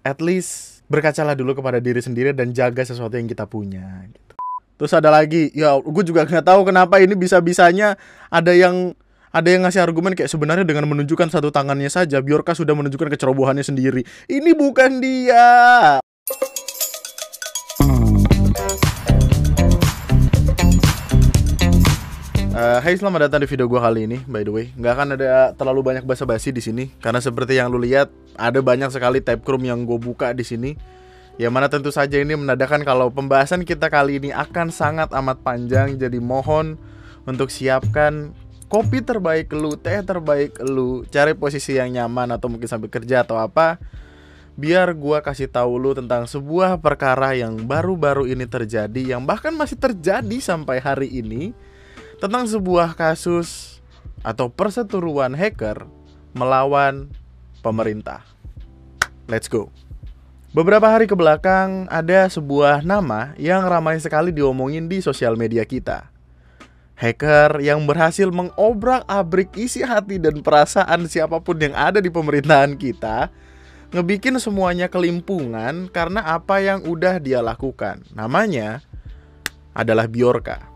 At least berkacalah dulu kepada diri sendiri dan jaga sesuatu yang kita punya gitu. Terus ada lagi, ya gue juga nggak tahu kenapa ini bisa-bisanya ada yang ngasih argumen kayak sebenarnya dengan menunjukkan satu tangannya saja Bjorka sudah menunjukkan kecerobohannya sendiri. Ini bukan dia. Hai, selamat datang di video gue kali ini. By the way, nggak akan ada terlalu banyak basa-basi di sini karena seperti yang lu lihat ada banyak sekali tab chrome yang gue buka di sini. Yang mana tentu saja ini menandakan kalau pembahasan kita kali ini akan sangat amat panjang. Jadi mohon untuk siapkan kopi terbaik lu, teh terbaik lu, cari posisi yang nyaman atau mungkin sambil kerja atau apa, biar gue kasih tahu lu tentang sebuah perkara yang baru-baru ini terjadi, yang bahkan masih terjadi sampai hari ini, tentang sebuah kasus atau perseteruan hacker melawan pemerintah. Let's go. Beberapa hari ke belakang ada sebuah nama yang ramai sekali diomongin di sosial media kita. Hacker yang berhasil mengobrak-abrik isi hati dan perasaan siapapun yang ada di pemerintahan kita, ngebikin semuanya kelimpungan karena apa yang udah dia lakukan. Namanya adalah Bjorka.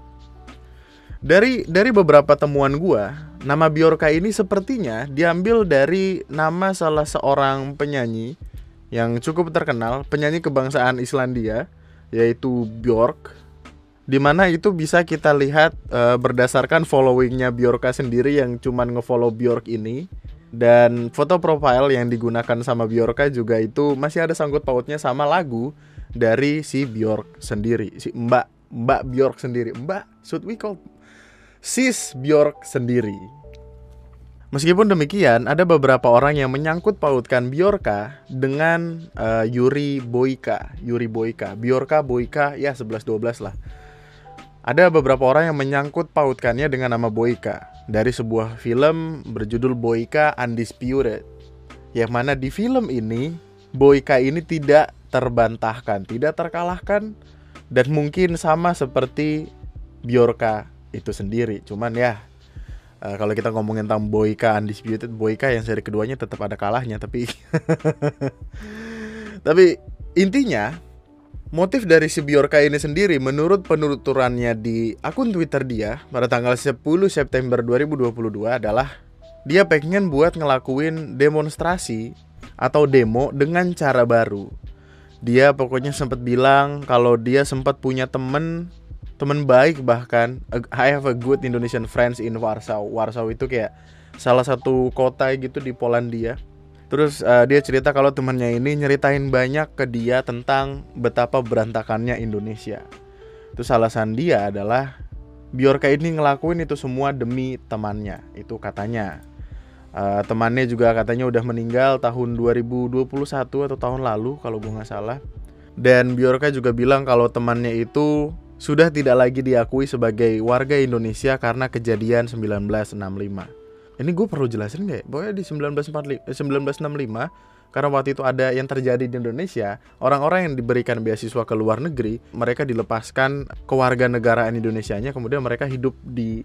Dari beberapa temuan gua, nama Bjorka ini sepertinya diambil dari nama salah seorang penyanyi yang cukup terkenal, penyanyi kebangsaan Islandia, yaitu Björk. Dimana itu bisa kita lihat berdasarkan followingnya Bjorka sendiri yang cuman ngefollow Björk ini. Dan foto profile yang digunakan sama Bjorka juga itu masih ada sangkut pautnya sama lagu dari si Björk sendiri, si Mbak Björk sendiri. Should we call Sis Bjork sendiri. Meskipun demikian, ada beberapa orang yang menyangkut pautkan Bjorka dengan Yuri Boyka. Bjorka Boyka ya 11-12 lah. Ada beberapa orang yang menyangkut pautkannya dengan nama Boyka dari sebuah film berjudul Boyka Undisputed. Yang mana di film ini Boyka ini tidak terbantahkan, tidak terkalahkan, dan mungkin sama seperti Bjorka itu sendiri. Cuman ya kalau kita ngomongin tentang Boyka Undisputed, Boyka yang seri keduanya tetap ada kalahnya. Tapi tapi intinya motif dari si Bjorka ini sendiri menurut penuturannya di akun Twitter dia pada tanggal 10 September 2022 adalah dia pengen buat ngelakuin demonstrasi atau demo dengan cara baru. Dia pokoknya sempat bilang kalau dia sempat punya temen baik, bahkan I have a good Indonesian friends in Warsaw. Warsaw itu kayak salah satu kota gitu di Polandia. Terus dia cerita kalau temannya ini nyeritain banyak ke dia tentang betapa berantakannya Indonesia. Terus alasan dia adalah Bjorka ini ngelakuin itu semua demi temannya. Itu katanya. Temannya juga katanya udah meninggal tahun 2021 atau tahun lalu kalau gue gak salah. Dan Bjorka juga bilang kalau temannya itu sudah tidak lagi diakui sebagai warga Indonesia karena kejadian 1965. Ini gue perlu jelasin gak ya? Pokoknya di 1965, karena waktu itu ada yang terjadi di Indonesia, orang-orang yang diberikan beasiswa ke luar negeri, mereka dilepaskan kewarganegaraan Indonesianya, kemudian mereka hidup di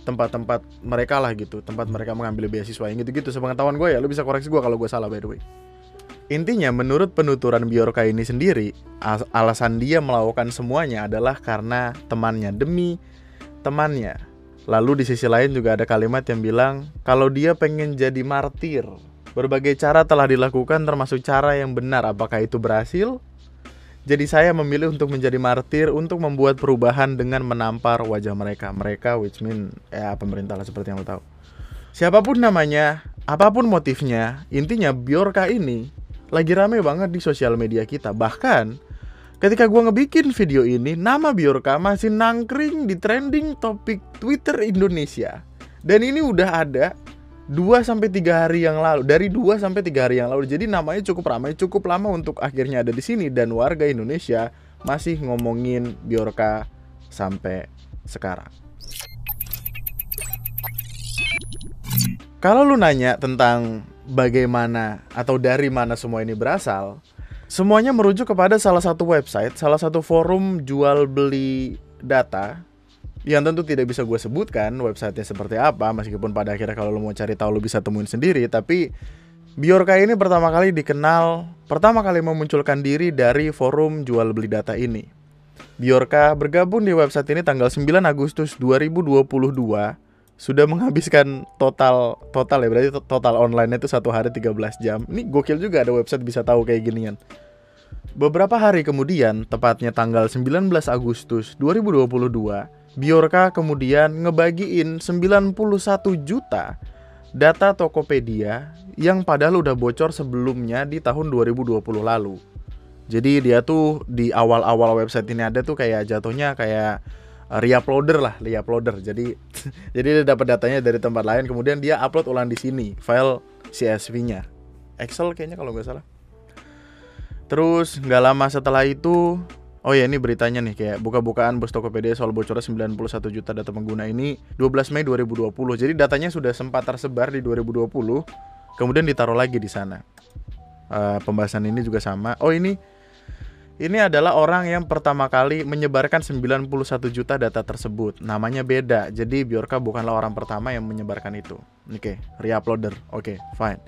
tempat-tempat mereka lah gitu, tempat mereka mengambil beasiswa yang gitu-gitu. Sepengetahuan gue ya, lu bisa koreksi gue kalau gue salah by the way. Intinya menurut penuturan Bjorka ini sendiri, alasan dia melakukan semuanya adalah karena temannya, demi temannya. Lalu di sisi lain juga ada kalimat yang bilang kalau dia pengen jadi martir. Berbagai cara telah dilakukan termasuk cara yang benar. Apakah itu berhasil? Jadi saya memilih untuk menjadi martir untuk membuat perubahan dengan menampar wajah mereka. Mereka which mean ya pemerintah lah seperti yang lo tahu. Siapapun namanya, apapun motifnya, intinya Bjorka ini lagi rame banget di sosial media kita. Bahkan ketika gue ngebikin video ini, nama Bjorka masih nangkring di trending topik Twitter Indonesia. Dan ini udah ada 2-3 hari yang lalu. Dari 2-3 hari yang lalu. Jadi namanya cukup ramai, cukup lama untuk akhirnya ada di sini. Dan warga Indonesia masih ngomongin Bjorka sampai sekarang. Kalau lu nanya tentang bagaimana atau dari mana semua ini berasal, semuanya merujuk kepada salah satu website, salah satu forum jual beli data yang tentu tidak bisa gue sebutkan websitenya seperti apa, meskipun pada akhirnya kalau lo mau cari tahu lo bisa temuin sendiri. Tapi Bjorka ini pertama kali memunculkan diri dari forum jual beli data ini. Bjorka bergabung di website ini tanggal 9 Agustus 2022. Sudah menghabiskan total ya, berarti total online itu 1 hari 13 jam. Ini gokil juga ada website bisa tahu kayak ginian. Beberapa hari kemudian, tepatnya tanggal 19 Agustus 2022, Bjorka kemudian ngebagiin 91 juta data Tokopedia yang padahal udah bocor sebelumnya di tahun 2020 lalu. Jadi dia tuh di awal-awal website ini ada tuh kayak jatuhnya kayak reuploader. Jadi dia dapat datanya dari tempat lain, kemudian dia upload ulang di sini file CSV-nya. Excel kayaknya kalau nggak salah. Terus nggak lama setelah itu, oh ya ini beritanya nih, kayak buka-bukaan bos Tokopedia soal bocornya 91 juta data pengguna ini 12 Mei 2020. Jadi datanya sudah sempat tersebar di 2020, kemudian ditaruh lagi di sana. Pembahasan ini juga sama. Oh ini adalah orang yang pertama kali menyebarkan 91 juta data tersebut. Namanya beda. Jadi Bjorka bukanlah orang pertama yang menyebarkan itu. Oke, reuploader. Oke, fine.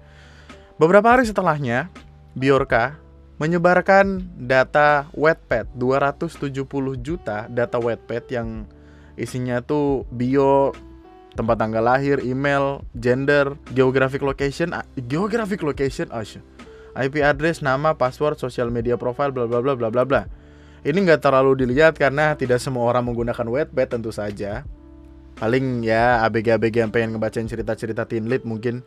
Beberapa hari setelahnya, Bjorka menyebarkan data Wattpad 270 juta data Wattpad yang isinya tuh bio, tempat tanggal lahir, email, gender, geographic location, IP address, nama, password, social media profile, bla bla bla bla bla bla. Ini nggak terlalu dilihat karena tidak semua orang menggunakan Wattpad tentu saja. Paling ya ABG-ABG yang pengen ngebacain cerita-cerita teen lit mungkin,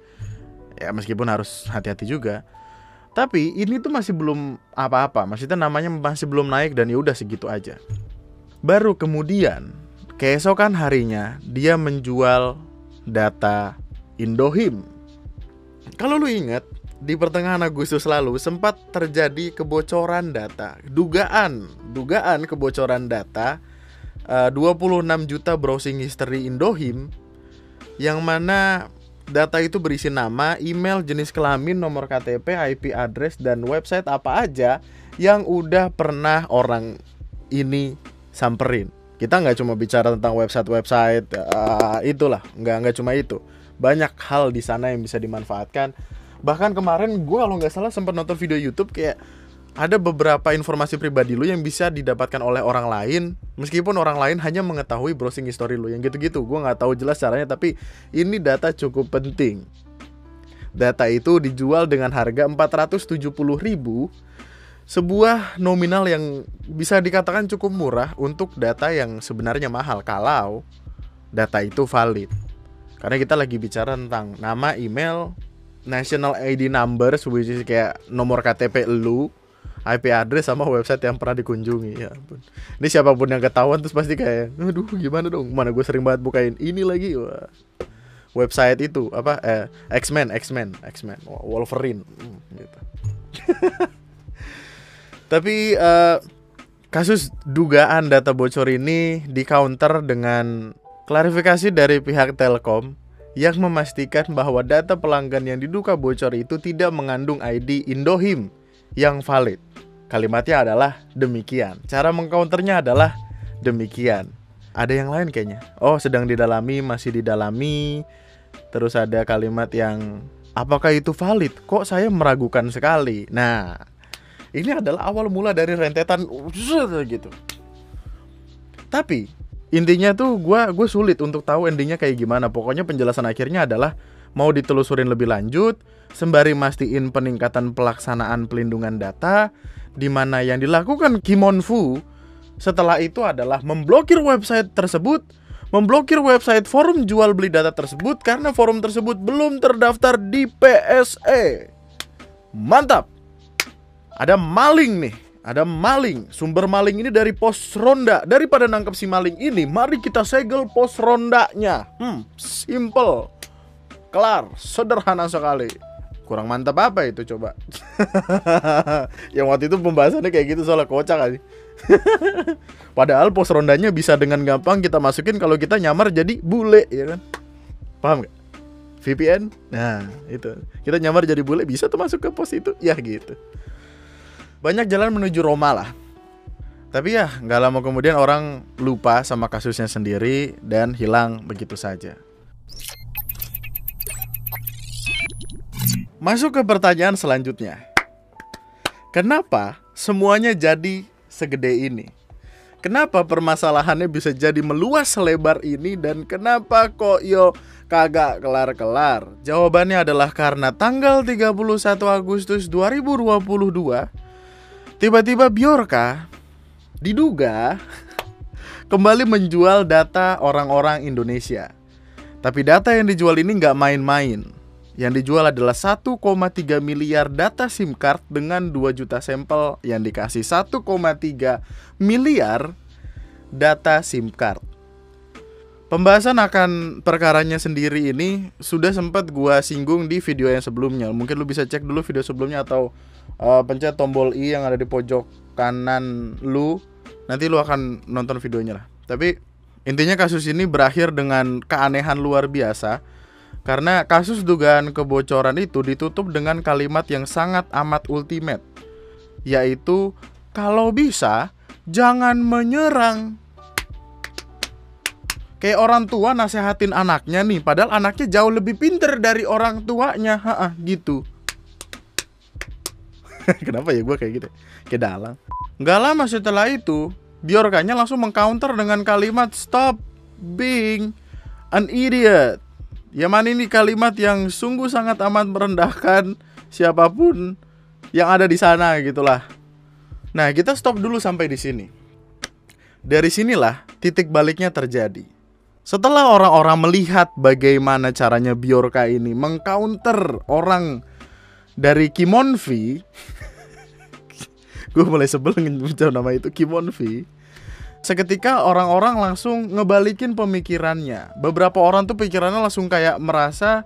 ya meskipun harus hati-hati juga. Tapi ini tuh masih belum apa-apa, maksudnya namanya masih belum naik dan ya udah segitu aja. Baru kemudian keesokan harinya dia menjual data Indohim. Kalau lu ingat, di pertengahan Agustus lalu sempat terjadi kebocoran data, dugaan kebocoran data 26 juta browsing history Indohim, yang mana data itu berisi nama, email, jenis kelamin, nomor KTP, IP address, dan website apa aja yang udah pernah orang ini samperin. Kita nggak cuma bicara tentang website itulah, nggak cuma itu. Banyak hal di sana yang bisa dimanfaatkan. Bahkan kemarin gue kalau nggak salah sempat nonton video YouTube kayak ada beberapa informasi pribadi lu yang bisa didapatkan oleh orang lain, meskipun orang lain hanya mengetahui browsing history lu, yang gitu-gitu. Gue nggak tahu jelas caranya, tapi ini data cukup penting. Data itu dijual dengan harga 470.000, sebuah nominal yang bisa dikatakan cukup murah untuk data yang sebenarnya mahal kalau data itu valid. Karena kita lagi bicara tentang nama, email, national ID numbers, which is kayak nomor KTP lu, IP address, sama website yang pernah dikunjungi. Ya ampun. Ini siapapun yang ketahuan terus pasti kayak, aduh gimana dong, mana gue sering banget bukain ini lagi. Wah. Website itu apa? X-Men, Wolverine gitu. Tapi kasus dugaan data bocor ini di-counter dengan klarifikasi dari pihak Telkom yang memastikan bahwa data pelanggan yang diduga bocor itu tidak mengandung ID Indohim yang valid. Kalimatnya adalah demikian. Cara mengcounternya adalah demikian. Ada yang lain kayaknya. Oh, sedang didalami, masih didalami. Terus ada kalimat yang, apakah itu valid? Kok saya meragukan sekali. Nah, ini adalah awal mula dari rentetan gitu. Tapi intinya tuh gue sulit untuk tahu endingnya kayak gimana. Pokoknya penjelasan akhirnya adalah mau ditelusurin lebih lanjut sembari mastiin peningkatan pelaksanaan pelindungan data, di mana yang dilakukan Kim On-fu setelah itu adalah memblokir website tersebut, memblokir website forum jual beli data tersebut karena forum tersebut belum terdaftar di PSE. Mantap. Ada maling nih. Ada maling. Sumber maling ini dari pos ronda. Daripada nangkep si maling ini, mari kita segel pos rondanya. Simple, kelar, sederhana sekali. Kurang mantap apa itu coba? Yang waktu itu pembahasannya kayak gitu, soalnya kocak aja. Padahal pos rondanya bisa dengan gampang kita masukin kalau kita nyamar jadi bule, ya kan? Paham gak? VPN? Nah itu, kita nyamar jadi bule bisa tuh masuk ke pos itu. Ya gitu. Banyak jalan menuju Roma lah. Tapi ya gak lama kemudian orang lupa sama kasusnya sendiri dan hilang begitu saja. Masuk ke pertanyaan selanjutnya. Kenapa semuanya jadi segede ini? Kenapa permasalahannya bisa jadi meluas selebar ini? Dan kenapa kok kagak kelar-kelar? Jawabannya adalah karena tanggal 31 Agustus 2022 tiba-tiba Bjorka diduga kembali menjual data orang-orang Indonesia. Tapi data yang dijual ini nggak main-main. Yang dijual adalah 1,3 miliar data SIM card dengan 2 juta sampel yang dikasih 1,3 miliar data SIM card. Pembahasan akan perkaranya sendiri ini sudah sempat gua singgung di video yang sebelumnya. Mungkin lu bisa cek dulu video sebelumnya atau pencet tombol i yang ada di pojok kanan lu. Nanti lu akan nonton videonya lah. Tapi intinya kasus ini berakhir dengan keanehan luar biasa. Karena kasus dugaan kebocoran itu ditutup dengan kalimat yang sangat amat ultimate, yaitu kalau bisa jangan menyerang. Kayak orang tua nasehatin anaknya nih, padahal anaknya jauh lebih pinter dari orang tuanya, gitu. Kenapa ya gue kayak gitu? Kayak dalang. Gak lama setelah itu, Bjorkanya langsung mengcounter dengan kalimat stop being an idiot. Ya mana ini kalimat yang sungguh sangat amat merendahkan siapapun yang ada di sana gitulah. Nah, kita stop dulu sampai di sini. Dari sinilah titik baliknya terjadi. Setelah orang-orang melihat bagaimana caranya Bjorka ini mengcounter orang dari Kimonvi, gue mulai sebel nyebut nama itu Kimonvi. Seketika orang-orang langsung ngebalikin pemikirannya. Beberapa orang tuh pikirannya langsung kayak merasa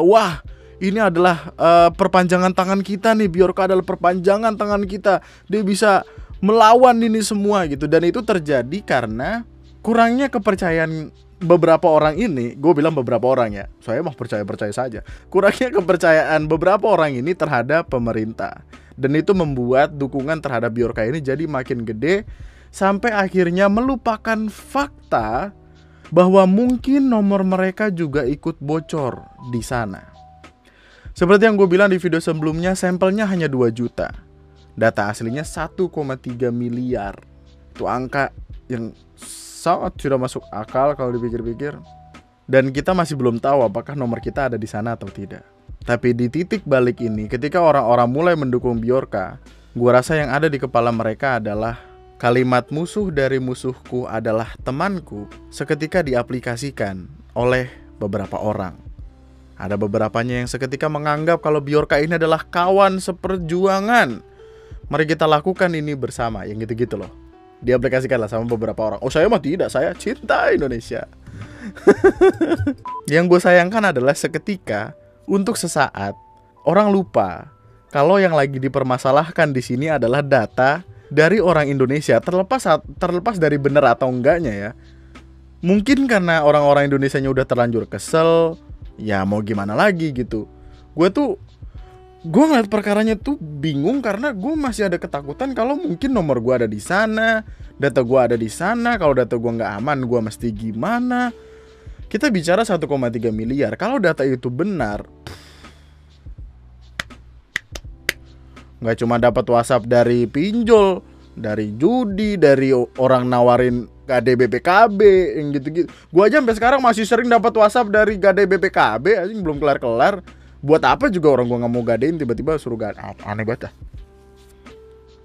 wah, ini adalah perpanjangan tangan kita nih. Bjorka adalah perpanjangan tangan kita. Dia bisa melawan ini semua gitu. Dan itu terjadi karena kurangnya kepercayaan beberapa orang ini. Gue bilang beberapa orang ya, saya mah percaya-percaya saja. Kurangnya kepercayaan beberapa orang ini terhadap pemerintah. Dan itu membuat dukungan terhadap Bjorka ini jadi makin gede, sampai akhirnya melupakan fakta bahwa mungkin nomor mereka juga ikut bocor di sana. Seperti yang gue bilang di video sebelumnya, sampelnya hanya 2 juta. Data aslinya 1,3 miliar. Itu angka yang sangat sudah masuk akal kalau dipikir-pikir. Dan kita masih belum tahu apakah nomor kita ada di sana atau tidak. Tapi di titik balik ini, ketika orang-orang mulai mendukung Bjorka, gue rasa yang ada di kepala mereka adalah kalimat musuh dari musuhku adalah temanku seketika diaplikasikan oleh beberapa orang. Ada beberapanya yang seketika menganggap kalau Bjorka ini adalah kawan seperjuangan. Mari kita lakukan ini bersama, yang gitu-gitu loh. Diaplikasikanlah sama beberapa orang. Oh, saya mah tidak, saya cinta Indonesia. Yang gue sayangkan adalah seketika, untuk sesaat, orang lupa kalau yang lagi dipermasalahkan di sini adalah data dari orang Indonesia, terlepas dari benar atau enggaknya ya. Mungkin karena orang-orang Indonesianya udah terlanjur kesel, ya mau gimana lagi gitu. Gue ngeliat perkaranya tuh bingung karena gue masih ada ketakutan kalau mungkin nomor gue ada di sana, data gue ada di sana. Kalau data gue nggak aman, gue mesti gimana? Kita bicara 1,3 miliar. Kalau data itu benar, nggak cuma dapat WhatsApp dari pinjol, dari judi, dari orang nawarin Gade BPKB yang gitu-gitu. Gua aja sampai sekarang masih sering dapat WhatsApp dari Gade BPKB, anjing belum kelar-kelar. Buat apa juga orang gua nggak mau gadein tiba-tiba suruh gade. Aneh banget dah.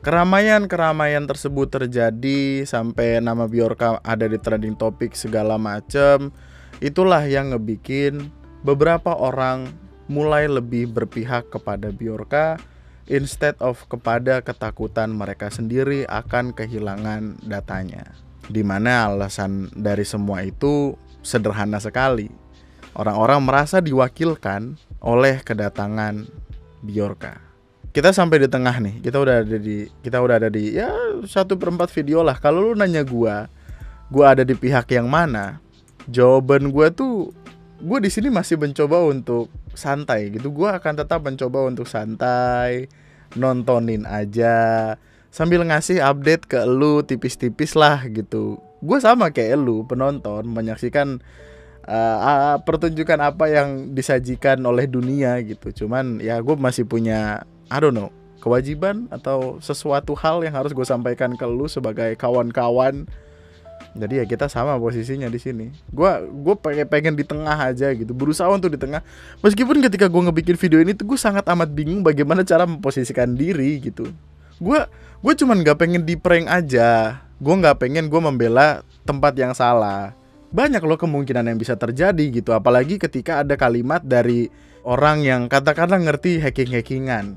Keramaian tersebut terjadi sampai nama Bjorka ada di trending topik segala macem. Itulah yang ngebikin beberapa orang mulai lebih berpihak kepada Bjorka instead of kepada ketakutan mereka sendiri akan kehilangan datanya. Dimana alasan dari semua itu sederhana sekali. Orang-orang merasa diwakilkan oleh kedatangan Bjorka. Kita sampai di tengah nih. Kita udah ada di ya 1/4 video lah. Kalau lu nanya gua ada di pihak yang mana? Jawaban gua tuh, gue di sini masih mencoba untuk santai gitu. Gue akan tetap mencoba untuk santai, nontonin aja sambil ngasih update ke lu tipis-tipis lah gitu. Gue sama kayak lu penonton menyaksikan pertunjukan apa yang disajikan oleh dunia gitu. Cuman ya gue masih punya I don't know, kewajiban atau sesuatu hal yang harus gue sampaikan ke lu sebagai kawan-kawan. Jadi ya kita sama posisinya di sini. Gue pengen di tengah aja gitu, berusaha untuk di tengah. Meskipun ketika gue ngebikin video ini tuh gue sangat amat bingung bagaimana cara memposisikan diri gitu. Gue cuman nggak pengen di prank aja. Gue nggak pengen gue membela tempat yang salah. Banyak loh kemungkinan yang bisa terjadi gitu. Apalagi ketika ada kalimat dari orang yang katakanlah ngerti hacking-hackingan,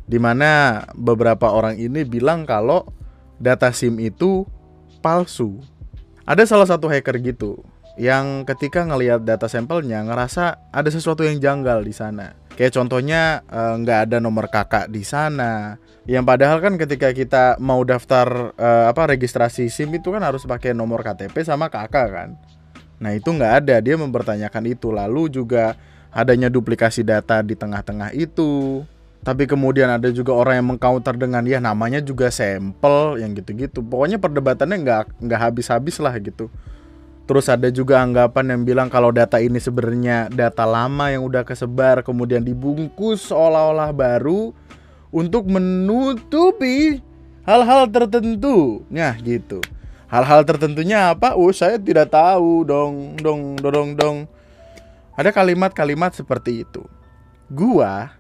dimana beberapa orang ini bilang kalau data SIM itu palsu. Ada salah satu hacker gitu yang ketika ngelihat data sampelnya ngerasa ada sesuatu yang janggal di sana. Kayak contohnya nggak ada nomor kakak di sana. Yang padahal kan ketika kita mau daftar registrasi SIM itu kan harus pakai nomor KTP sama kakak kan. Nah itu nggak ada, dia mempertanyakan itu. Lalu juga adanya duplikasi data di tengah-tengah itu. Tapi kemudian ada juga orang yang mengcounter dengan ya namanya juga sampel yang gitu-gitu. Pokoknya perdebatannya nggak habis-habis lah gitu. Terus ada juga anggapan yang bilang kalau data ini sebenarnya data lama yang udah kesebar kemudian dibungkus seolah-olah baru untuk menutupi hal-hal tertentu. Nah gitu. Hal-hal tertentunya apa? Saya tidak tahu dong. Ada kalimat-kalimat seperti itu. Gua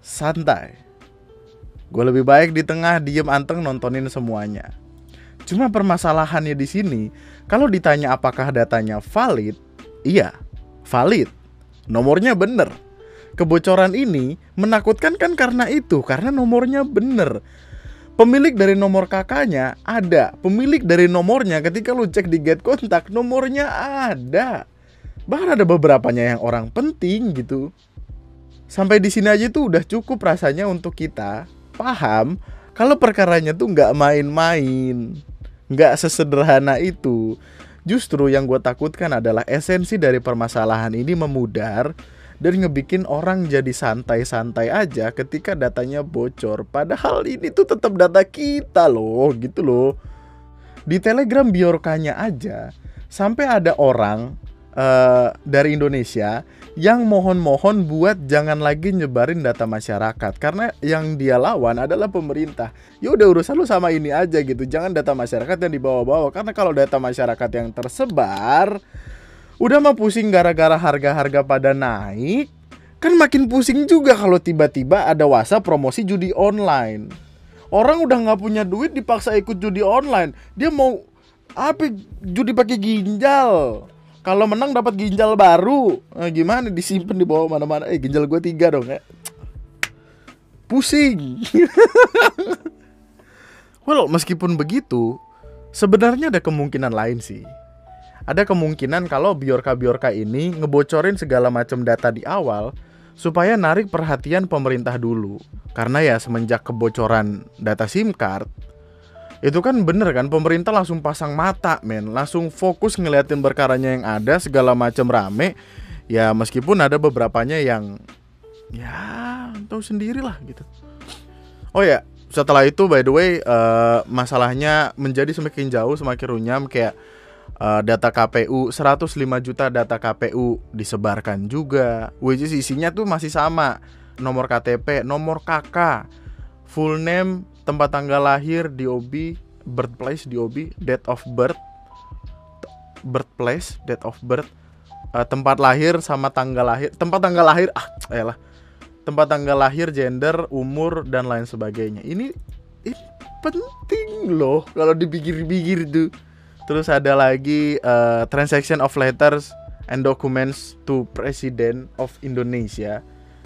santai. Gue lebih baik di tengah diem anteng nontonin semuanya. Cuma permasalahannya di sini, kalau ditanya apakah datanya valid, iya, valid. Nomornya bener. Kebocoran ini menakutkan kan karena itu, karena nomornya bener. Pemilik dari nomor kakaknya ada. Pemilik dari nomornya ketika lu cek di get kontak, nomornya ada. Bahkan ada beberapanya yang orang penting gitu. Sampai di sini aja tuh udah cukup rasanya untuk kita paham kalau perkaranya tuh nggak main-main, nggak sesederhana itu. Justru yang gue takutkan adalah esensi dari permasalahan ini memudar dan ngebikin orang jadi santai-santai aja ketika datanya bocor. Padahal ini tuh tetap data kita loh, gitu loh. Di Telegram Bjorkanya aja sampai ada orang dari Indonesia yang mohon-mohon buat jangan lagi nyebarin data masyarakat karena yang dia lawan adalah pemerintah. Ya udah urusan lu sama ini aja gitu. Jangan data masyarakat yang dibawa-bawa karena kalau data masyarakat yang tersebar udah mah pusing gara-gara harga-harga pada naik. Kan makin pusing juga kalau tiba-tiba ada WhatsApp promosi judi online. Orang udah nggak punya duit dipaksa ikut judi online. Dia mau apa? Judi pakai ginjal. Kalau menang dapat ginjal baru, gimana disimpan di bawah mana-mana? Ginjal gue 3 dong ya. Pusing. Well, meskipun begitu, sebenarnya ada kemungkinan lain sih. Ada kemungkinan kalau Bjorka ini ngebocorin segala macam data di awal supaya narik perhatian pemerintah dulu. Karena ya semenjak kebocoran data SIM card, itu kan bener kan, pemerintah langsung pasang mata men, langsung fokus ngeliatin perkaranya yang ada, segala macam rame. Ya meskipun ada beberapanya yang ya tahu sendirilah gitu. Oh ya, setelah itu by the way masalahnya menjadi semakin jauh, semakin runyam. Kayak data KPU, 105 juta data KPU disebarkan juga, which is isinya tuh masih sama. Nomor KTP, nomor KK, full name, tempat tanggal lahir, DOB, birthplace, DOB, date of birth, birthplace, date of birth, tempat lahir sama tanggal lahir, tempat tanggal lahir, tempat tanggal lahir, gender, umur, dan lain sebagainya. Ini penting loh kalau dipikir-pikir tuh. Terus ada lagi transaction of letters and documents to President of Indonesia,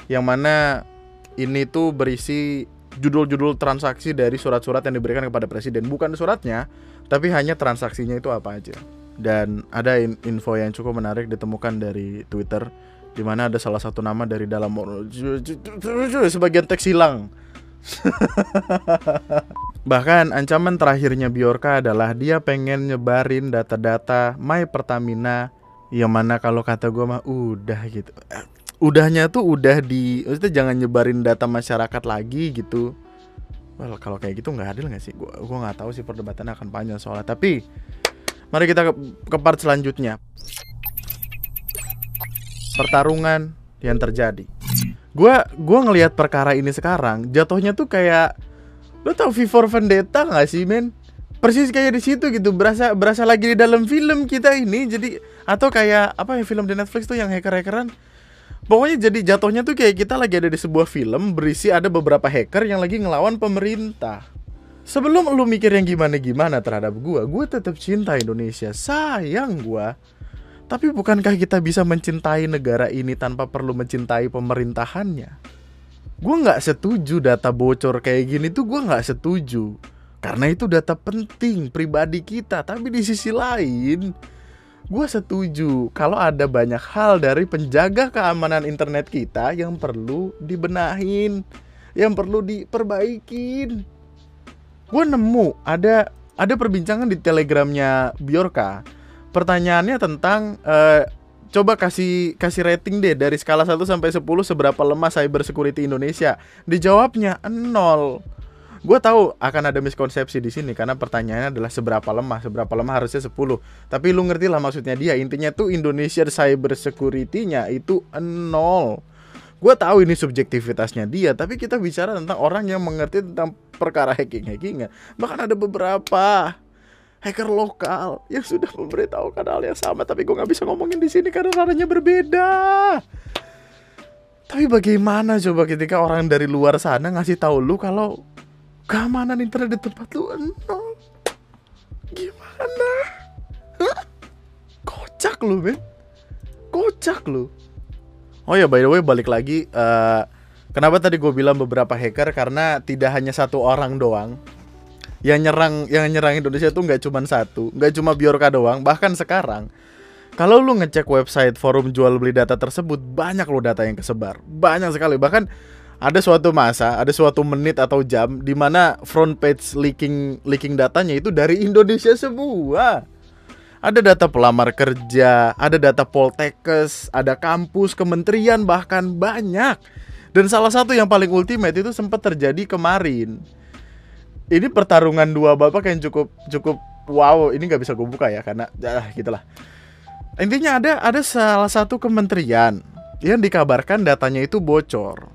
yang mana ini tuh berisi judul-judul transaksi dari surat-surat yang diberikan kepada presiden. Bukan suratnya, tapi hanya transaksinya itu apa aja. Dan ada info yang cukup menarik ditemukan dari Twitter, di mana ada salah satu nama dari dalam sebagian teks hilang. Bahkan ancaman terakhirnya Bjorka adalah dia pengen nyebarin data-data My Pertamina, yang mana kalau kata gue mah udah gitu. Udahnya tuh udah maksudnya jangan nyebarin data masyarakat lagi gitu. Well, kalau kayak gitu nggak adil nggak sih? Gua nggak tahu sih, perdebatannya akan panjang soalnya. Tapi mari kita ke part selanjutnya. pertarungan yang terjadi. Gua ngelihat perkara ini sekarang jatuhnya tuh kayak, lo tau V for Vendetta nggak sih, men? Persis kayak di situ gitu, berasa lagi di dalam film kita ini. Jadi atau kayak apa ya, film di Netflix tuh yang hacker-hackeran. Pokoknya jadi jatuhnya tuh kayak kita lagi ada di sebuah film berisi ada beberapa hacker yang lagi ngelawan pemerintah. Sebelum lu mikir yang gimana-gimana terhadap gua tetap cinta Indonesia, sayang gua. Tapi bukankah kita bisa mencintai negara ini tanpa perlu mencintai pemerintahannya? Gue gak setuju data bocor kayak gini tuh, gue gak setuju. Karena itu data penting pribadi kita. Tapi di sisi lain, gue setuju kalau ada banyak hal dari penjaga keamanan internet kita yang perlu dibenahin, yang perlu diperbaikin. Gue nemu ada perbincangan di Telegramnya Bjorka. Pertanyaannya tentang coba kasih rating deh dari skala 1 sampai 10 seberapa lemah cyber security Indonesia. Dijawabnya 0. Gue tahu akan ada miskonsepsi di sini karena pertanyaannya adalah seberapa lemah harusnya 10. Tapi lu ngerti lah maksudnya dia. Intinya tuh Indonesia cyber security-nya itu 0. Gue tahu ini subjektivitasnya dia, tapi kita bicara tentang orang yang mengerti tentang perkara hacking-hackingnya. Bahkan ada beberapa hacker lokal yang sudah memberitahukan hal yang sama, tapi gue nggak bisa ngomongin di sini karena ranahnya berbeda. Tapi bagaimana coba ketika orang dari luar sana ngasih tahu lu kalau keamanan internet di tempat lu nol? Gimana? Hah? Kocak lu, men. Kocak lu. Oh ya, by the way, balik lagi. Kenapa tadi gue bilang beberapa hacker? Karena tidak hanya satu orang doang yang nyerang Indonesia tuh nggak cuma satu, nggak cuma Bjorka doang. Bahkan sekarang kalau lu ngecek website forum jual beli data tersebut, banyak lo data yang kesebar, banyak sekali. Bahkan ada suatu menit atau jam di mana front page leaking datanya itu dari Indonesia semua. Ada data pelamar kerja, ada data Poltekkes, ada kampus, kementerian, bahkan banyak. Dan salah satu yang paling ultimate itu sempat terjadi kemarin. Ini pertarungan dua bapak yang cukup wow. Ini nggak bisa gue buka ya karena gitulah. Intinya ada salah satu kementerian yang dikabarkan datanya itu bocor.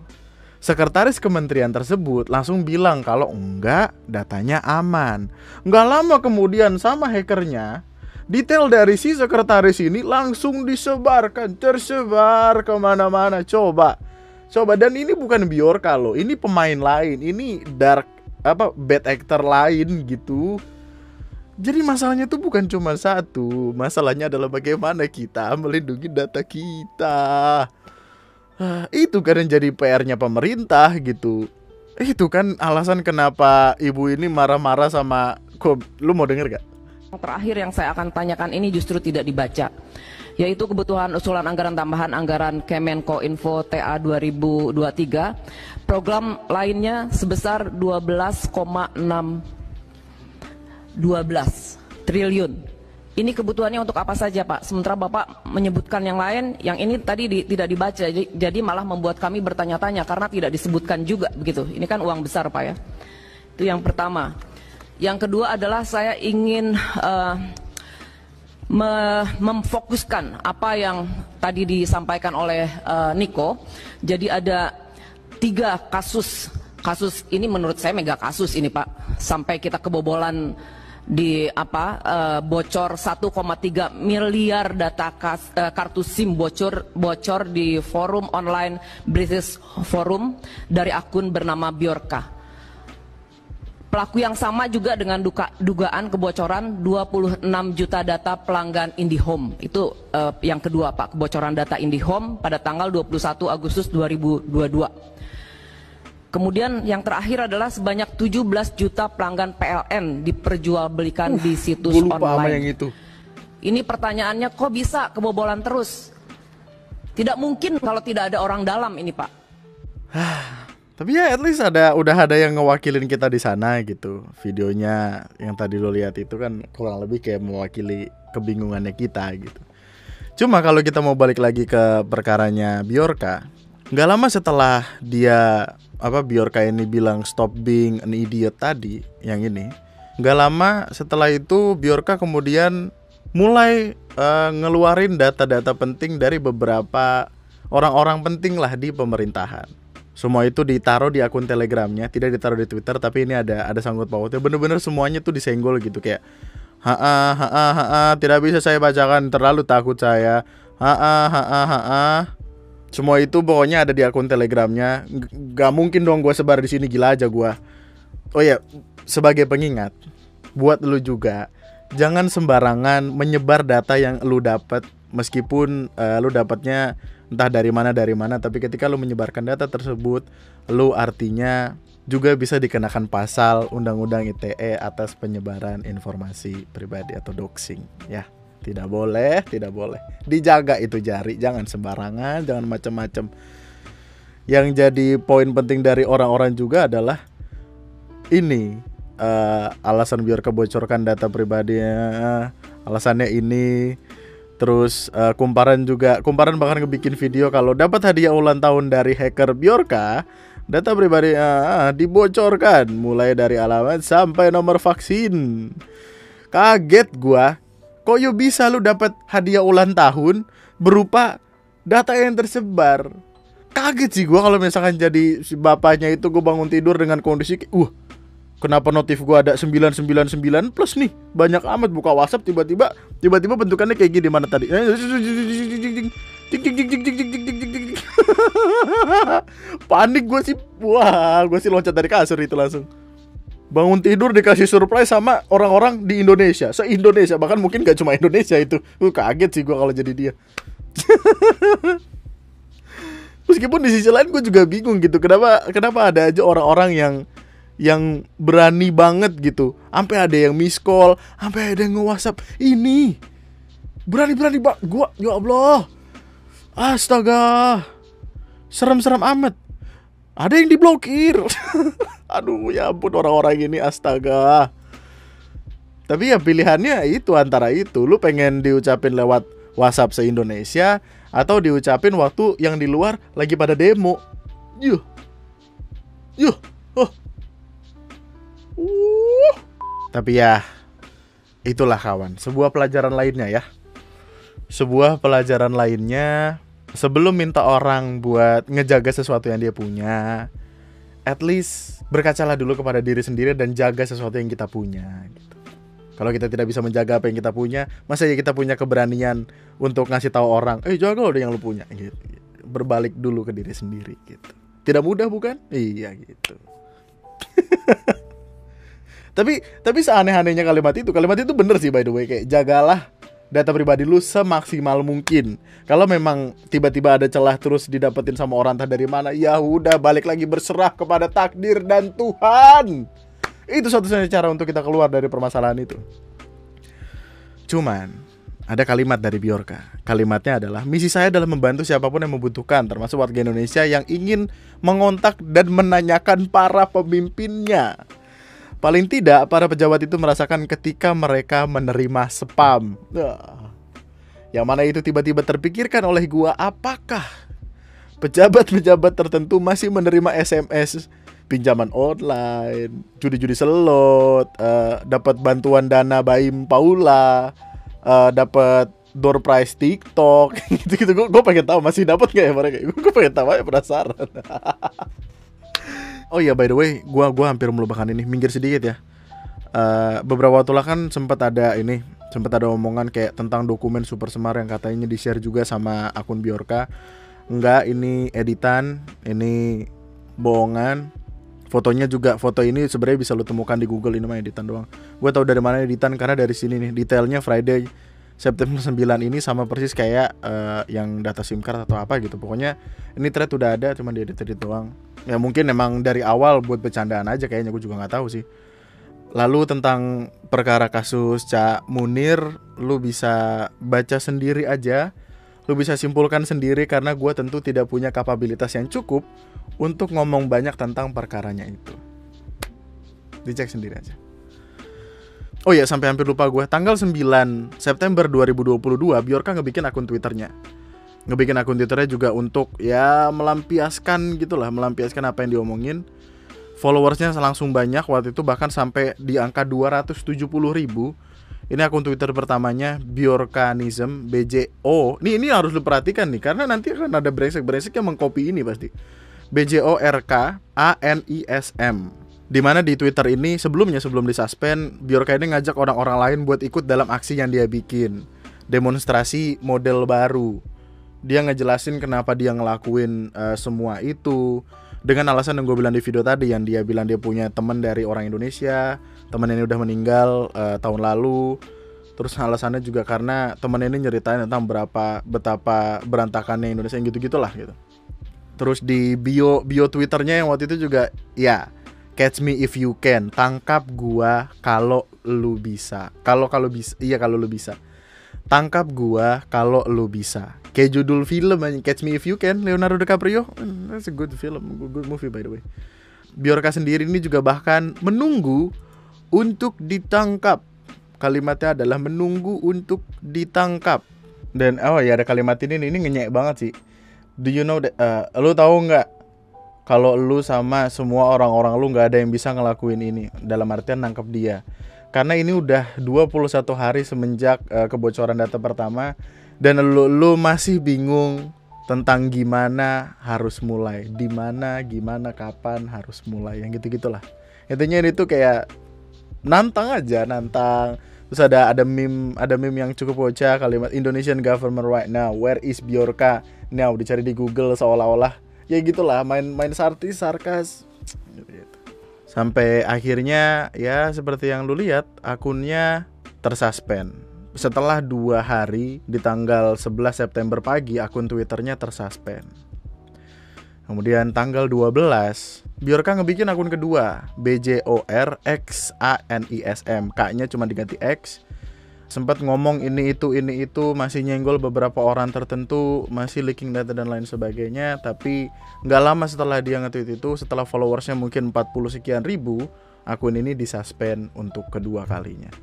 Sekretaris kementerian tersebut langsung bilang kalau enggak, datanya aman. Nggak lama kemudian sama hackernya, detail dari si sekretaris ini langsung tersebar kemana-mana. Coba. Dan ini bukan Bjorka loh, ini pemain lain, ini bad actor lain gitu. Jadi masalahnya tuh bukan cuma satu. Masalahnya adalah bagaimana kita melindungi data kita. Itu kan yang jadi PR-nya pemerintah gitu. Itu kan alasan kenapa ibu ini marah-marah sama lu mau denger gak? Yang terakhir yang saya akan tanyakan ini justru tidak dibaca, yaitu kebutuhan usulan anggaran tambahan anggaran Kemenkominfo TA 2023. Program lainnya sebesar 12 triliun. Ini kebutuhannya untuk apa saja, Pak? Sementara Bapak menyebutkan yang lain, yang ini tadi tidak dibaca, jadi malah membuat kami bertanya-tanya karena tidak disebutkan juga begitu. Ini kan uang besar, Pak ya. Itu yang pertama. Yang kedua adalah saya ingin memfokuskan apa yang tadi disampaikan oleh Niko. Jadi ada 3 kasus ini menurut saya mega kasus ini, Pak. Sampai kita kebobolan di bocor 1,3 miliar data kartu SIM bocor di forum online British Forum dari akun bernama Bjorka. Pelaku yang sama juga dengan dugaan kebocoran 26 juta data pelanggan IndiHome. Itu yang kedua, Pak, kebocoran data IndiHome pada tanggal 21 Agustus 2022. Kemudian yang terakhir adalah sebanyak 17 juta pelanggan PLN diperjualbelikan di situs online. Yang itu. Ini pertanyaannya, kok bisa kebobolan terus? Tidak mungkin kalau tidak ada orang dalam ini, Pak. Tapi ya at least udah ada yang ngewakilin kita di sana gitu. Videonya yang tadi lo lihat itu kan kurang lebih kayak mewakili kebingungannya kita gitu. Cuma kalau kita mau balik lagi ke perkaranya Bjorka, nggak lama setelah Bjorka ini bilang stop being an idiot tadi, yang ini, nggak lama setelah itu Bjorka kemudian mulai ngeluarin data-data penting dari beberapa orang-orang penting lah di pemerintahan. Semua itu ditaruh di akun Telegramnya, tidak ditaruh di Twitter, tapi ini ada sangkut pautnya. Bener-bener semuanya tuh disenggol gitu, kayak tidak bisa saya bacakan, terlalu takut saya. Semua itu pokoknya ada di akun Telegramnya. Gak mungkin dong gue sebar di sini, gila aja gue. Oh ya, sebagai pengingat buat lu juga, jangan sembarangan menyebar data yang lu dapat, meskipun lu dapatnya entah dari mana, tapi ketika lu menyebarkan data tersebut, lu artinya juga bisa dikenakan pasal Undang-Undang ITE atas penyebaran informasi pribadi atau doxing ya. Tidak boleh. Dijaga itu jari, jangan sembarangan, jangan macam-macam. Yang jadi poin penting dari orang-orang juga adalah ini, alasan biar kebocorkan data pribadinya, alasannya ini. Terus Kumparan bahkan ngebikin video kalau dapat hadiah ulang tahun dari hacker Bjorka, data pribadi dibocorkan mulai dari alamat sampai nomor vaksin. Kaget gua, kok yo bisa lu dapat hadiah ulang tahun berupa data yang tersebar. Kaget sih gua kalau misalkan jadi si bapaknya itu, gua bangun tidur dengan kondisi kenapa notif gua ada 999 plus nih? Banyak amat, buka WhatsApp tiba-tiba bentukannya kayak gini, mana tadi? Panik gue sih. Wah, gue sih loncat dari kasur itu langsung. Bangun tidur dikasih surprise sama orang-orang di Indonesia, se-Indonesia, bahkan mungkin gak cuma Indonesia itu. Kaget sih gue kalau jadi dia. Meskipun di sisi lain gue juga bingung gitu, kenapa ada aja orang-orang yang berani banget gitu, sampai ada yang miss call, sampai ada yang nge-WhatsApp. Ini berani Pak, gua, ya Allah, astaga, serem-serem amat. Ada yang diblokir. Aduh, ya ampun orang-orang ini, astaga. Tapi ya pilihannya itu, antara itu, lu pengen diucapin lewat WhatsApp se-Indonesia atau diucapin waktu yang di luar lagi pada demo. Yuh. Tapi ya itulah kawan, sebuah pelajaran lainnya ya. Sebuah pelajaran lainnya, sebelum minta orang buat ngejaga sesuatu yang dia punya, at least berkacalah dulu kepada diri sendiri dan jaga sesuatu yang kita punya gitu. Kalau kita tidak bisa menjaga apa yang kita punya, masa ya kita punya keberanian untuk ngasih tahu orang, jaga loh yang lu punya gitu. Berbalik dulu ke diri sendiri gitu. Tidak mudah bukan? Iya gitu. Tapi seaneh-anehnya kalimat itu bener sih by the way, kayak jagalah data pribadi lu semaksimal mungkin. Kalau memang tiba-tiba ada celah terus didapetin sama orang entah dari mana, ya udah balik lagi berserah kepada takdir dan Tuhan. Itu satu-satunya cara untuk kita keluar dari permasalahan itu. Cuman ada kalimat dari Bjorka. Kalimatnya adalah, misi saya adalah membantu siapapun yang membutuhkan, termasuk warga Indonesia yang ingin mengontak dan menanyakan para pemimpinnya. Paling tidak para pejabat itu merasakan ketika mereka menerima spam. Yang mana itu tiba-tiba terpikirkan oleh gua, apakah pejabat-pejabat tertentu masih menerima SMS pinjaman online, judi-judi slot, dapat bantuan dana Baim Paula, dapat door prize TikTok, gitu-gitu. Gue pengen tahu masih dapat nggak ya mereka. Gue pengen tahu aja, penasaran. Oh iya, by the way, gua hampir melupakan ini. Minggir sedikit ya. Beberapa waktu lah kan sempat ada omongan kayak tentang dokumen Super Semar yang katanya di-share juga sama akun Bjorka. Enggak, ini editan, ini bohongan. Fotonya juga, foto ini sebenarnya bisa lu temukan di Google, ini mah editan doang. Gue tahu dari mana editan karena dari sini nih, detailnya Friday September 9 ini sama persis kayak yang data SIM card atau apa gitu. Pokoknya ini thread udah ada, cuma diedit doang. Ya mungkin emang dari awal buat bercandaan aja kayaknya, gue juga gak tahu sih. Lalu tentang perkara kasus Cak Munir, lu bisa baca sendiri aja. Lu bisa simpulkan sendiri karena gue tentu tidak punya kapabilitas yang cukup untuk ngomong banyak tentang perkaranya itu. Dicek sendiri aja. Oh iya, sampai hampir lupa gue. Tanggal 9 September 2022 Bjorka ngebikin akun Twitternya. Ngebikin akun Twitternya juga untuk ya melampiaskan gitulah, melampiaskan apa yang diomongin. Followersnya langsung banyak waktu itu, bahkan sampai di angka 270.000. Ini akun Twitter pertamanya Bjorkanism BJO. Ini harus diperhatikan nih karena nanti akan ada brengsek-brengsek yang mengcopy ini pasti. BJORKANISM. Dimana di Twitter ini sebelum disuspend, Bjorka ini ngajak orang-orang lain buat ikut dalam aksi yang dia bikin. Demonstrasi model baru. Dia ngejelasin kenapa dia ngelakuin semua itu dengan alasan yang gue bilang di video tadi, yang dia bilang dia punya teman dari orang Indonesia, teman ini udah meninggal tahun lalu. Terus alasannya juga karena teman ini nyeritain tentang betapa berantakannya Indonesia, gitu-gitulah gitu. Terus di bio Twitternya yang waktu itu juga ya, catch me if you can, tangkap gua kalau lu bisa. Kalau lu bisa. Tangkap gua kalau lu bisa. Kayak judul film aja, Catch Me If You Can, Leonardo DiCaprio. That's a good film, good movie by the way. Bjorka sendiri ini juga bahkan menunggu untuk ditangkap. Kalimatnya adalah menunggu untuk ditangkap. Dan ada kalimat ini ngenyek banget sih. Do you know that, lu tahu nggak kalau lu sama semua orang-orang lu nggak ada yang bisa ngelakuin ini, dalam artian nangkep dia. Karena ini udah 21 hari semenjak kebocoran data pertama, dan lu masih bingung tentang gimana harus mulai, di mana, gimana, kapan harus mulai, yang gitu-gitulah. Intinya ini tuh kayak nantang. Terus ada meme yang cukup bocah, kalimat Indonesian government right now, where is Bjorka now, dicari di Google seolah-olah ya gitulah, main sarkas gitu. Sampai akhirnya ya seperti yang lu lihat, akunnya tersuspend. Setelah 2 hari, di tanggal 11 September pagi, akun Twitternya tersuspend. Kemudian tanggal 12, Bjorka ngebikin akun kedua, BJORXANISM. K-nya cuma diganti X. Sempat ngomong ini itu, masih nyenggol beberapa orang tertentu, masih leaking data dan lain sebagainya. Tapi gak lama setelah dia nge-tweet itu, setelah followersnya mungkin 40 sekian ribu, akun ini disuspend untuk kedua kalinya.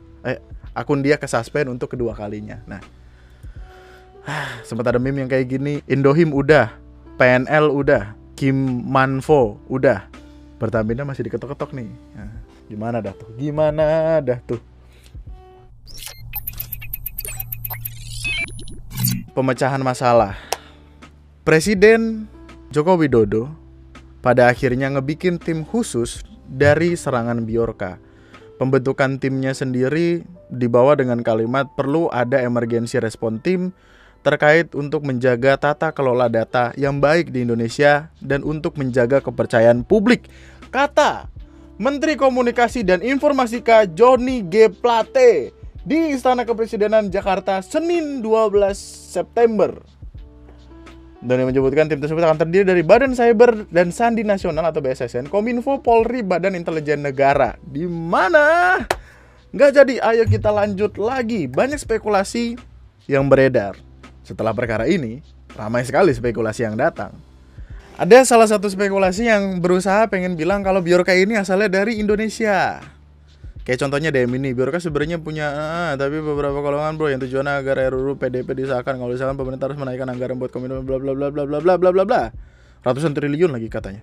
Akun dia kesuspend untuk kedua kalinya. Nah, sempat ada meme yang kayak gini, Indohim udah, PNL udah, Kim Manfo udah, Pertamina masih diketok-ketok nih. Nah, gimana dah tuh? Pemecahan masalah. Presiden Joko Widodo pada akhirnya ngebikin tim khusus dari serangan Bjorka. Pembentukan timnya sendiri dibawa dengan kalimat perlu ada emergency response team terkait untuk menjaga tata kelola data yang baik di Indonesia dan untuk menjaga kepercayaan publik, kata Menteri Komunikasi dan Informatika Johnny G. Plate di Istana Kepresidenan Jakarta Senin 12 September. Dan yang menyebutkan tim tersebut akan terdiri dari Badan Cyber dan Sandi Nasional atau BSSN, Kominfo, Polri, Badan Intelijen Negara. Di mana? Nggak jadi, ayo kita lanjut lagi. Banyak spekulasi yang beredar. Setelah perkara ini, ramai sekali spekulasi yang datang. Ada salah satu spekulasi yang berusaha pengen bilang kalau Bjorka ini asalnya dari Indonesia. Kayak contohnya DM ini, Bjorka sebenarnya punya tapi beberapa golongan bro yang tujuannya agar RUU PDP disahkan. Kalau disahkan pemerintah harus menaikkan anggaran buat komitmen bla bla bla bla bla bla bla bla bla. Ratusan triliun lagi katanya.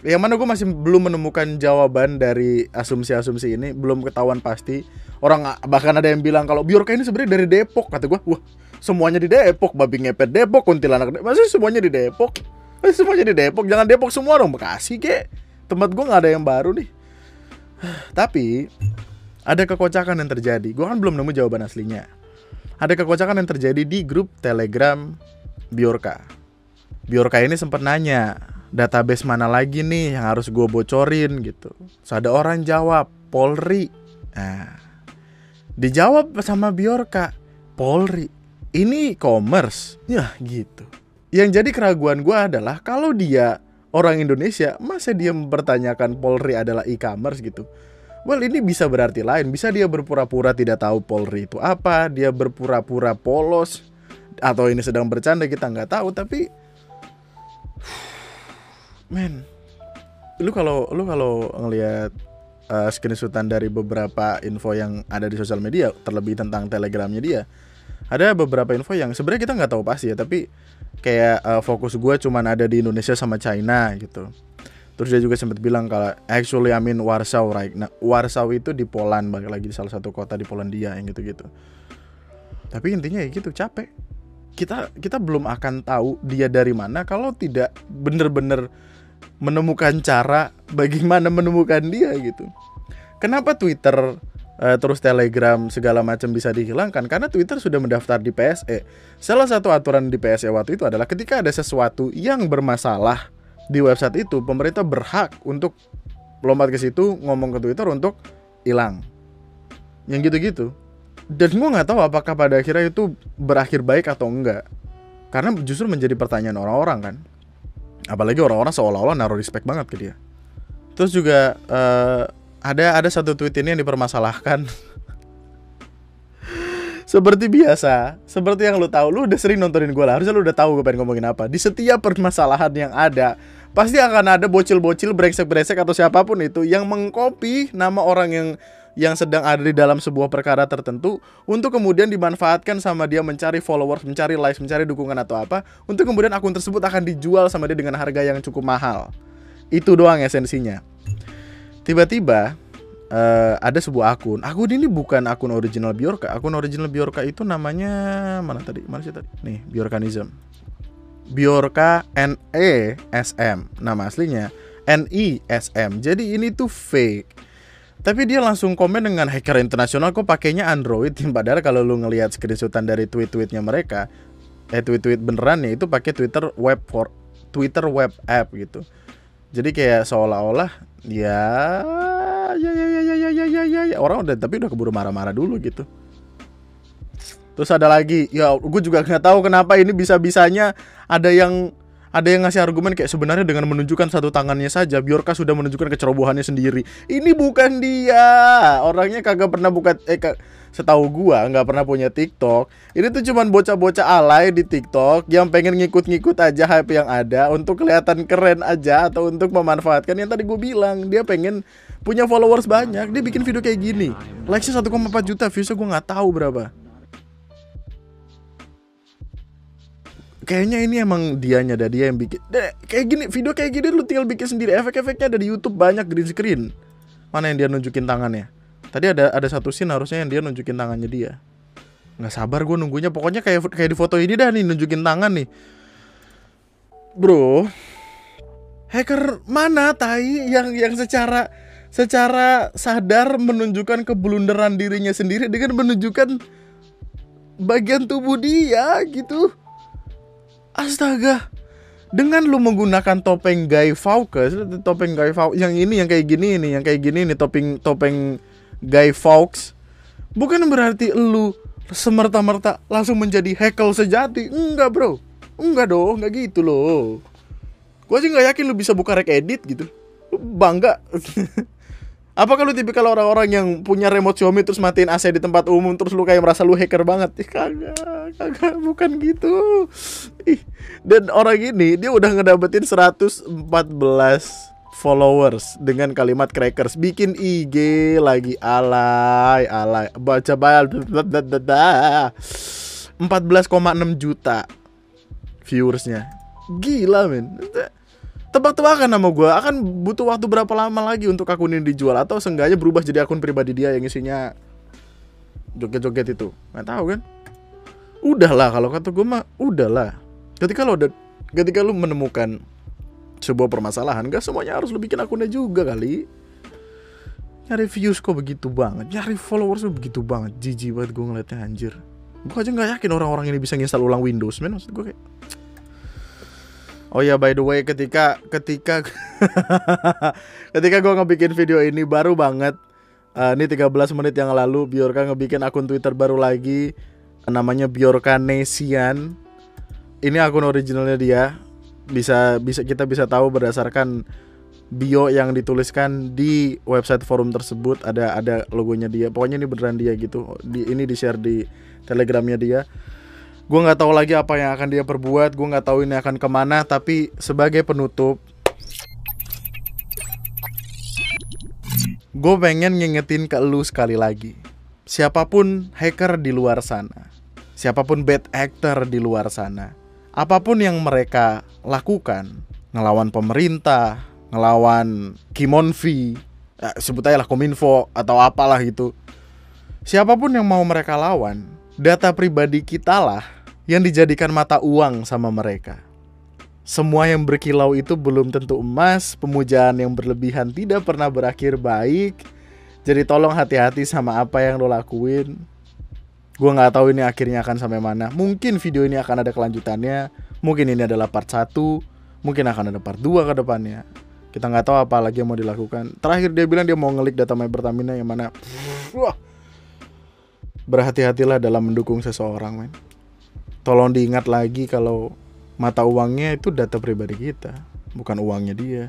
Yang mana gue masih belum menemukan jawaban dari asumsi-asumsi ini, belum ketahuan pasti. Orang bahkan ada yang bilang kalau Bjorka ini sebenarnya dari Depok. Kata gue, wah semuanya di Depok, babi ngepet Depok, kuntilanak Depok. Masih semuanya di Depok? Semuanya di Depok, jangan Depok semua dong, Bekasi kek. Tempat gue gak ada yang baru nih. Tapi ada kekocakan yang terjadi. Gue kan belum nemu jawaban aslinya. Ada kekocakan yang terjadi di grup Telegram Bjorka. Bjorka ini sempat nanya, database mana lagi nih yang harus gue bocorin gitu. Terus ada orang jawab, Polri. Nah, dijawab sama Bjorka, Polri, ini e-commerce. Ya gitu. Yang jadi keraguan gue adalah kalau dia orang Indonesia, masa dia mempertanyakan Polri adalah e-commerce gitu? Well, ini bisa berarti lain. Bisa dia berpura-pura tidak tahu Polri itu apa, dia berpura-pura polos, atau ini sedang bercanda, kita nggak tahu. Tapi, men, lu kalau ngelihat screenshotan dari beberapa info yang ada di sosial media, terlebih tentang Telegramnya dia, ada beberapa info yang sebenarnya kita nggak tahu pasti ya, tapi kayak fokus gue cuman ada di Indonesia sama China gitu. Terus dia juga sempat bilang kalau actually I'm in Warsaw right now. Warsaw itu di Poland, balik lagi di salah satu kota di Polandia yang gitu-gitu. Tapi intinya ya gitu, capek. Kita belum akan tahu dia dari mana kalau tidak bener-bener menemukan cara bagaimana menemukan dia gitu. Kenapa Twitter terus Telegram segala macam bisa dihilangkan? Karena Twitter sudah mendaftar di PSE. Salah satu aturan di PSE waktu itu adalah ketika ada sesuatu yang bermasalah di website itu, pemerintah berhak untuk lompat ke situ, ngomong ke Twitter untuk hilang. Yang gitu-gitu. Dan gue nggak tahu apakah pada akhirnya itu berakhir baik atau enggak. Karena justru menjadi pertanyaan orang-orang kan. Apalagi orang-orang seolah-olah naruh respect banget ke dia. Terus juga ada satu tweet ini yang dipermasalahkan. Seperti biasa, seperti yang lu tahu, lu udah sering nontonin gue lah, harusnya lu udah tahu gue pengen ngomongin apa. Di setiap permasalahan yang ada, pasti akan ada bocil-bocil, brengsek-brengsek atau siapapun itu yang mengcopy nama orang yang sedang ada di dalam sebuah perkara tertentu untuk kemudian dimanfaatkan sama dia mencari followers, mencari likes, mencari dukungan atau apa, untuk kemudian akun tersebut akan dijual sama dia dengan harga yang cukup mahal. Itu doang esensinya. Tiba-tiba ada sebuah akun ini bukan akun original Bjorka. Akun original Bjorka itu namanya mana sih tadi? Nih, Bjorkanism. Bjorka NESM, nama aslinya NISM. Jadi ini tuh fake. Tapi dia langsung komen dengan hacker internasional kok pakainya Android. Padahal kalau lu ngelihat screenshotan dari tweet-tweetnya mereka, tweet-tweet beneran ya itu pakai Twitter web app gitu. Jadi kayak seolah-olah ya orang udah keburu marah-marah dulu gitu. Terus ada lagi, ya gue juga nggak tahu kenapa ini bisa-bisanya ada yang ngasih argumen kayak sebenarnya dengan menunjukkan satu tangannya saja Bjorka sudah menunjukkan kecerobohannya sendiri. Ini bukan dia. Orangnya kagak pernah setahu gua nggak pernah punya TikTok. Ini tuh cuman bocah-bocah alay di TikTok yang pengen ngikut-ngikut aja hype yang ada untuk kelihatan keren aja atau untuk memanfaatkan yang tadi gue bilang. Dia pengen punya followers banyak. Dia bikin video kayak gini. Likes-nya 1,4 juta, views-nya gue nggak tahu berapa. Kayaknya ini emang dia yang bikin. Kayak gini, video kayak gini lu tinggal bikin sendiri. Efek-efeknya ada di YouTube banyak, green screen. Mana yang dia nunjukin tangannya? Tadi ada satu scene harusnya yang dia nunjukin tangannya dia. Nggak sabar gue nunggunya. Pokoknya kayak di foto ini dah nih, nunjukin tangan nih. Bro, hacker mana tai yang secara sadar menunjukkan keblunderan dirinya sendiri dengan menunjukkan bagian tubuh dia gitu. Astaga. Dengan lu menggunakan topeng Guy Fawkes, yang kayak gini nih, topeng Guy Fawkes, bukan berarti lu semerta-merta langsung menjadi hacker sejati. Enggak bro, enggak dong, enggak gitu loh. Gua sih nggak yakin lu bisa buka rek edit gitu. Lu bangga. Apakah lu tipikal orang-orang yang punya remote Xiaomi terus matiin AC di tempat umum terus lu kayak merasa lu hacker banget? Kagak, bukan gitu. Dan orang ini dia udah ngedapetin 114 followers dengan kalimat crackers. Bikin IG lagi alay. Baca 14,6 juta viewersnya. Gila men. Tebak-tebakan nama gue akan butuh waktu berapa lama lagi untuk akun ini dijual atau seenggaknya berubah jadi akun pribadi dia yang isinya joget-joget itu. Nggak tahu kan? Udahlah kalau kata gue mah udahlah. Ketika lu menemukan sebuah permasalahan, gak semuanya harus lu bikin akunnya juga kali. Nyari views kok begitu banget, nyari followers kok begitu banget. Jijik banget gue ngeliatnya anjir. Gue aja nggak yakin orang-orang ini bisa nginstal ulang Windows, men. Maksud gue kayak. Oh ya, by the way, ketika gue ngebikin video ini baru banget, ini 13 menit yang lalu Bjorka ngebikin akun Twitter baru lagi, namanya Bjorkanesian. Ini akun originalnya dia. Kita bisa tahu berdasarkan bio yang dituliskan di website forum tersebut, ada logonya dia. Pokoknya ini beneran dia gitu. Ini di-share di Telegramnya dia. Gue nggak tahu lagi apa yang akan dia perbuat. Gue nggak tahu ini akan kemana. Tapi sebagai penutup, gue pengen ngingetin ke lu sekali lagi. Siapapun hacker di luar sana, siapapun bad actor di luar sana, apapun yang mereka lakukan, ngelawan pemerintah, ngelawan Kimonvi, sebut aja lah Kominfo atau apalah gitu. Siapapun yang mau mereka lawan, data pribadi kita lah yang dijadikan mata uang sama mereka. Semua yang berkilau itu belum tentu emas. Pemujaan yang berlebihan tidak pernah berakhir baik. Jadi tolong hati-hati sama apa yang lo lakuin. Gue gak tahu ini akhirnya akan sampai mana. Mungkin video ini akan ada kelanjutannya. Mungkin ini adalah part 1. Mungkin akan ada part 2 ke depannya. Kita gak tahu apa lagi yang mau dilakukan. Terakhir dia bilang dia mau ngelik data My Pertamina, yang mana berhati-hatilah dalam mendukung seseorang, men. Tolong diingat lagi kalau mata uangnya itu data pribadi kita, bukan uangnya dia,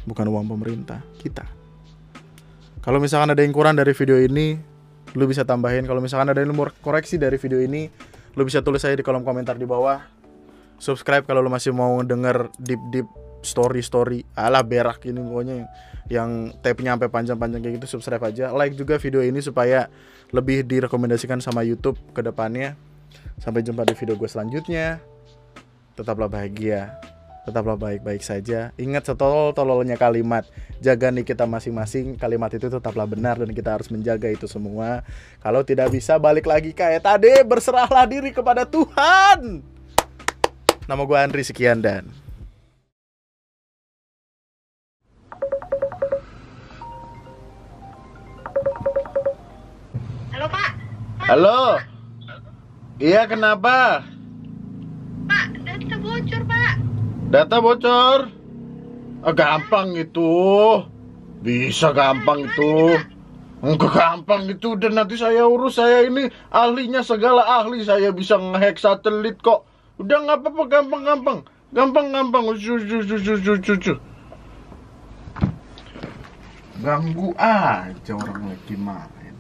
bukan uang pemerintah kita. Kalau misalkan ada yang kurang dari video ini, lu bisa tambahin. Kalau misalkan ada yang mau koreksi dari video ini, lu bisa tulis aja di kolom komentar di bawah. Subscribe kalau lu masih mau denger deep story ala berak ini, pokoknya yang tape-nya sampai panjang-panjang kayak gitu. Subscribe aja, like juga video ini supaya lebih direkomendasikan sama YouTube ke depannya. Sampai jumpa di video gue selanjutnya. Tetaplah bahagia, tetaplah baik-baik saja. Ingat setolol-tololnya kalimat, jaga nih kita masing-masing. Kalimat itu tetaplah benar dan kita harus menjaga itu semua. Kalau tidak bisa, balik lagi kayak tadi, berserahlah diri kepada Tuhan. Nama gue Andri, sekian dan Halo Pak. halo. Iya, kenapa? Pak, data bocor Pak. Data bocor? Gampang itu. Bisa gampang itu. Enggak gampang itu. Dan nanti saya urus. Saya ini ahlinya, segala ahli. Saya bisa ngehack satelit kok. Udah gak apa-apa, gampang. Gampang. Ganggu aja orang lagi main.